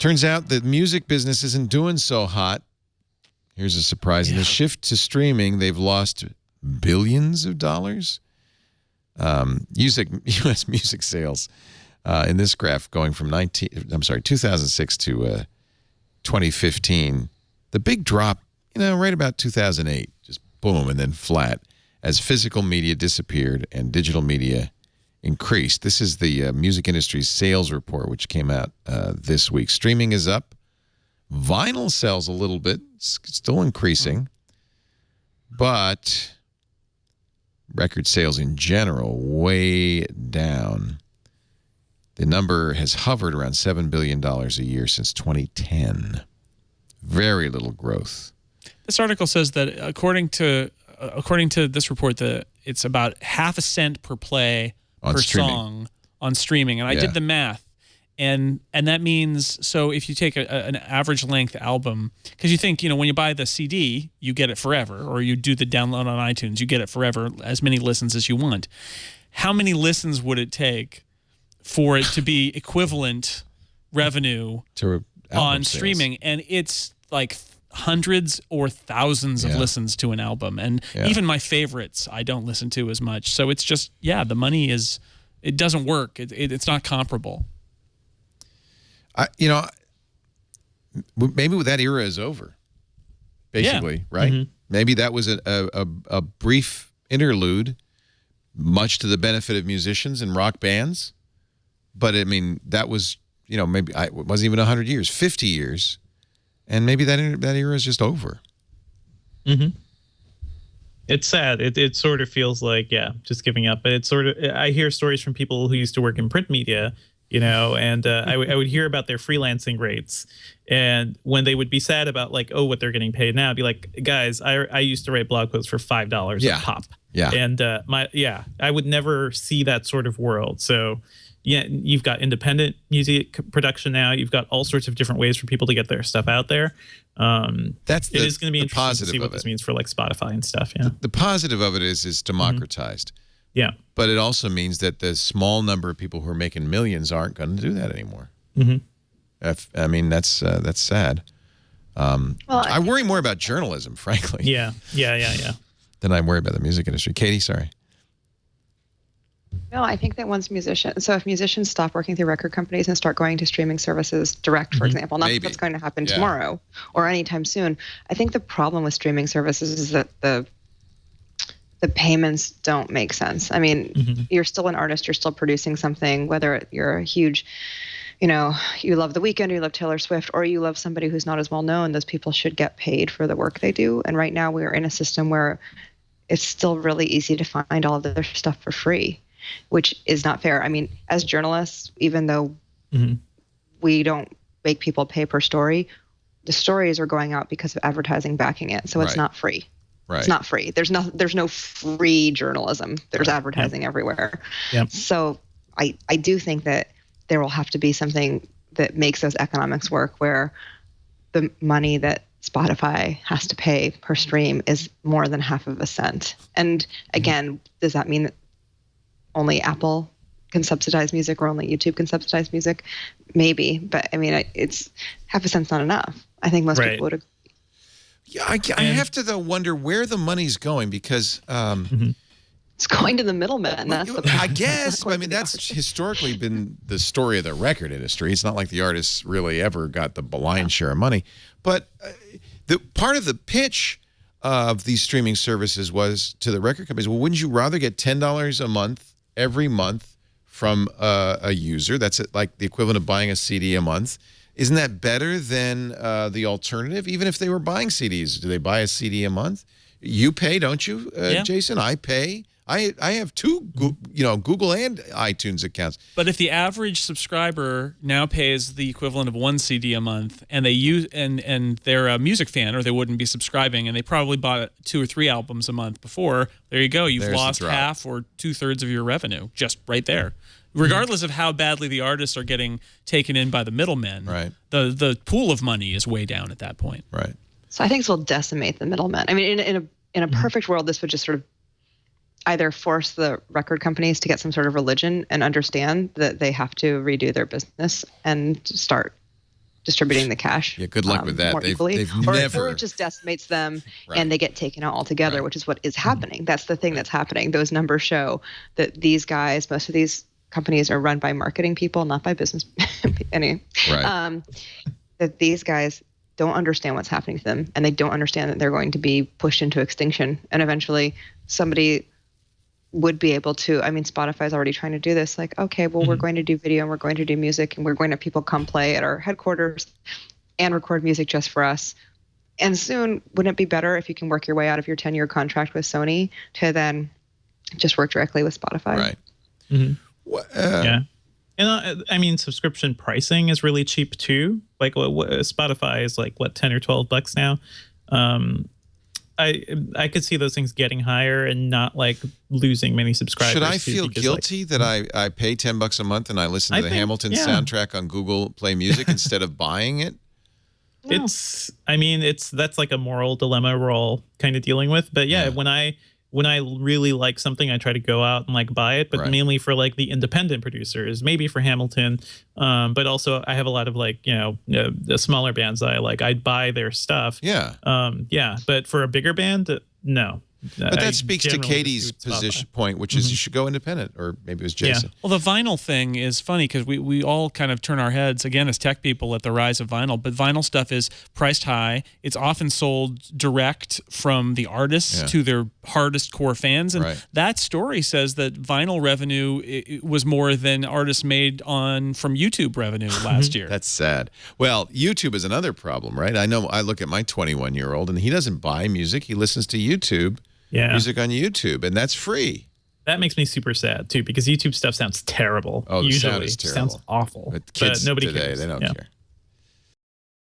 Turns out the music business isn't doing so hot. Here's a surprise. In the shift to streaming, they've lost billions of dollars. U.S. music sales in this graph going from 2006 to 2015. The big drop, right about 2008, just boom, and then flat as physical media disappeared and digital media increased. This is the music industry's sales report, which came out this week. Streaming is up. Vinyl sells a little bit, still increasing, but record sales in general way down. The number has hovered around $7 billion a year since 2010. Very little growth. This article says that according to this report, that it's about half a cent per play per song on streaming. And I did the math. And that means, so if you take an average length album, because you think, when you buy the CD, you get it forever, or you do the download on iTunes, you get it forever, as many listens as you want. How many listens would it take for it to be equivalent revenue to on streaming? And it's like hundreds or thousands of listens to an album. And even my favorites, I don't listen to as much. So it's just, the money it doesn't work. It's not comparable. Maybe that era is over, basically, right? Mm-hmm. Maybe that was a brief interlude, much to the benefit of musicians and rock bands. But, that was, maybe it wasn't even 100 years, 50 years. And maybe that era is just over. Mm-hmm. It's sad. It sort of feels like, just giving up. But it's sort of, I hear stories from people who used to work in print media, and I would hear about their freelancing rates. And when they would be sad about what they're getting paid now, I'd be like, guys, I used to write blog posts for $5 a pop. Yeah. And I would never see that sort of world. So you've got independent music production now. You've got all sorts of different ways for people to get their stuff out there. It is going to be interesting to see what this means for Spotify and stuff. Yeah. The positive of it is democratized. Mm-hmm. Yeah. But it also means that the small number of people who are making millions aren't going to do that anymore. Mm-hmm. That's sad. I worry more about journalism, frankly. Yeah. Than I worry about the music industry. Katie, sorry. No, I think that if musicians stop working through record companies and start going to streaming services direct, for example, not that that's going to happen tomorrow or anytime soon. I think the problem with streaming services is that the payments don't make sense. You're still an artist, you're still producing something, whether you're a huge, you love The Weeknd, or you love Taylor Swift, or you love somebody who's not as well known. Those people should get paid for the work they do. And right now we're in a system where it's still really easy to find all of their stuff for free, which is not fair. As journalists, even though we don't make people pay per story, the stories are going out because of advertising backing it. So it's not free. Right. It's not free. There's no free journalism. There's advertising everywhere. Yep. So I do think that there will have to be something that makes those economics work, where the money that Spotify has to pay per stream is more than half of a cent. And again, does that mean that only Apple can subsidize music or only YouTube can subsidize music? Maybe, but it's half a cent's not enough. I think most people would agree. Yeah, I have to, though, wonder where the money's going, because it's going to the middlemen. That's I guess. That's historically been the story of the record industry. It's not like the artists really ever got the lion's share of money. But the part of the pitch of these streaming services was to the record companies, well, wouldn't you rather get $10 a month every month from a user? That's like the equivalent of buying a CD a month. Isn't that better than the alternative? Even if they were buying CDs, do they buy a CD a month? You pay, don't you, Jason? I pay. I have two, Google and iTunes accounts. But if the average subscriber now pays the equivalent of one CD a month, and and they're a music fan, or they wouldn't be subscribing, and they probably bought 2 or 3 albums a month before, there you go. You've lost half or 2/3 of your revenue just right there. Regardless of how badly the artists are getting taken in by the middlemen, the pool of money is way down at that point. Right. So I think this will decimate the middlemen. In a perfect world, this would just sort of either force the record companies to get some sort of religion and understand that they have to redo their business and start distributing the cash. Yeah, good luck with that. More equally. They've or never. it just decimates them, Right. and they get taken out altogether, which is what is happening. That's the thing that's happening. Those numbers show that these guys, most of these companies are run by marketing people, not by business. Right. That these guys don't understand what's happening to them, and they don't understand that they're going to be pushed into extinction, and eventually somebody would be able to. I mean, Spotify's already trying to do this. Like, okay, well, we're going to do video and we're going to do music, and we're going to have people come play at our headquarters and record music just for us. And soon, wouldn't it be better if you can work your way out of your 10-year contract with Sony to then just work directly with Spotify? Right. Yeah. And I mean, subscription pricing is really cheap too. Like what Spotify is like, what, 10 or 12 bucks now. I could see those things getting higher and not like losing many subscribers. Should I feel guilty that I pay $10 a month and I listen to the Hamilton soundtrack on Google Play Music instead of buying it? No. That's like a moral dilemma we're all kind of dealing with. But yeah, when I really like something, I try to go out and like buy it, but mainly for like the independent producers, maybe for Hamilton. But also I have a lot of like, the smaller bands that I like. I'd buy their stuff. Yeah. But for a bigger band, no. But that speaks to Katie's point, which is you should go independent, or maybe it was Jason. Yeah. Well, the vinyl thing is funny because we all kind of turn our heads, again, as tech people at the rise of vinyl, but vinyl stuff is priced high. It's often sold direct from the artists to their hardest core fans. And that story says that vinyl revenue was more than artists made from YouTube revenue last year. That's sad. Well, YouTube is another problem, right? I know I look at my 21-year-old and he doesn't buy music. He listens to YouTube. Music on YouTube, and that's free. That makes me super sad too, because YouTube stuff sounds terrible. Oh, the usually sound is terrible. Sounds awful. But kids nobody today, cares. they don't care.